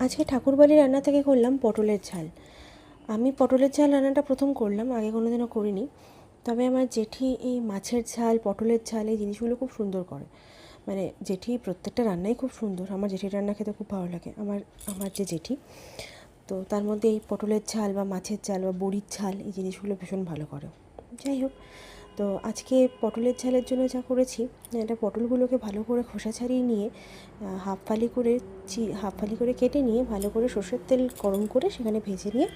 আজকে ঠাকুরবাড়ির রান্না থেকে করলাম পটলের ঝাল। আমি পটলের ঝাল রান্নাটা প্রথম করলাম, আগে কোনোদিনও করিনি। তবে আমার জেঠি এই মাছের ঝাল, পটলের ঝাল এই জিনিসগুলো খুব সুন্দর করে। মানে জেঠি প্রত্যেকটা রান্নাই খুব সুন্দর। আমার জেঠির রান্না খেতে খুব ভালো লাগে। আমার যে জেঠি, তো তার মধ্যে এই পটলের ঝাল বা মাছের ঝাল বা বড়ির ঝাল এই জিনিসগুলো ভীষণ ভালো করে। যাই হোক, তো আজকে পটলের ঝালের জন্য যা করেছি, এটা পটলগুলোকে ভালো করে খোসা ছাড়িয়ে নিয়ে হাফ ফালি করে কেটে নিয়ে ভালো করে সর্ষের তেল গরম করে সেখানে ভেজে নিয়ে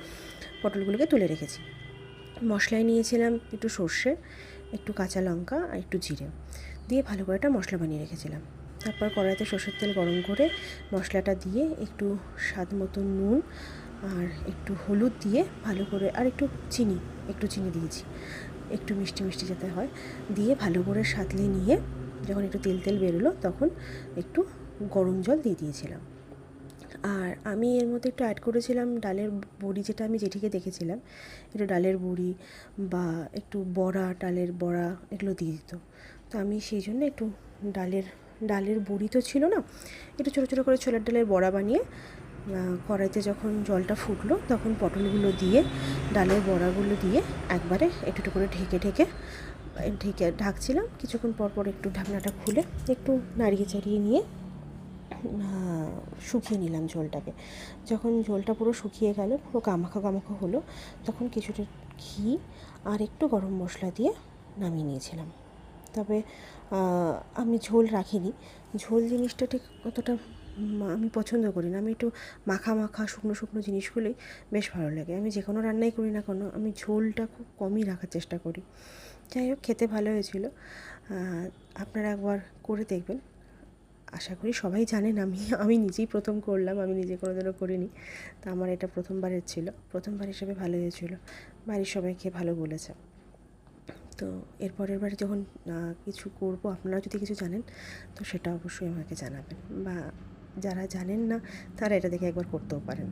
পটলগুলোকে তুলে রেখেছি। মশলায় নিয়েছিলাম একটু সর্ষে, একটু কাঁচা লঙ্কা আর একটু জিরে দিয়ে ভালো করে একটা মশলা বানিয়ে রেখেছিলাম। তারপর কড়াইতে সর্ষের তেল গরম করে মশলাটা দিয়ে একটু স্বাদ মতো নুন আর একটু হলুদ দিয়ে ভালো করে, আর একটু চিনি দিয়েছি, একটু মিষ্টি মিষ্টি যাতে হয়, দিয়ে ভালো করে সাঁতলে নিয়ে যখন একটু তেল তেল বেরোলো তখন একটু গরম জল দিয়ে দিয়েছিলাম। আর আমি এর মধ্যে একটু অ্যাড করেছিলাম ডালের বড়ি, যেটা আমি জেঠিকে দেখেছিলাম একটু ডালের বড়ি বা একটু বড়া, ডালের বড়া এগুলো দিয়ে দিত। তো আমি সেই জন্য একটু ডালের বড়ি তো ছিল না, একটু ছোটো ছোটো করে ছোলার ডালের বড়া বানিয়ে কড়াইতে যখন জলটা ফুটলো তখন পটলগুলো দিয়ে ডালের বড়াগুলো দিয়ে একবারে একটু একটু করে ঢেকে ঢাকছিলাম। কিছুক্ষণ পর পর একটু ঢাকনাটা খুলে একটু নাড়িয়ে চাড়িয়ে নিয়ে শুকিয়ে নিলাম ঝোলটাকে। যখন ঝোলটা পুরো শুকিয়ে গেল, পুরো গামাখা গামাখা হলো, তখন কিছুটা ঘি আর একটু গরম মশলা দিয়ে নামিয়ে নিয়েছিলাম। তবে আমি ঝোল রাখিনি। ঝোল জিনিসটা ঠিক অতটা আমি পছন্দ করি না। আমি একটু মাখা মাখা শুকনো শুকনো জিনিসগুলোই বেশ ভালো লাগে। আমি যে কোনো রান্নাই করি না কেন, আমি ঝোলটা খুব কমই রাখার চেষ্টা করি। যাই হোক, খেতে ভালো হয়েছিল। আপনারা একবার করে দেখবেন। আশা করি সবাই জানেন আমি নিজেই প্রথম করলাম, আমি নিজে কোনোদিনও করিনি। তা আমার এটা প্রথমবারের ছিল, প্রথমবার হিসেবে ভালো হয়েছিল। বাড়ির সবাই খেয়ে ভালো বলেছে। তো এর পরের বারে যখন কিছু করব, আপনারা যদি কিছু জানেন তো সেটা অবশ্যই আমাকে জানাবেন, বা যারা জানেন না তারা এটা দেখে একবার করতেও পারেন।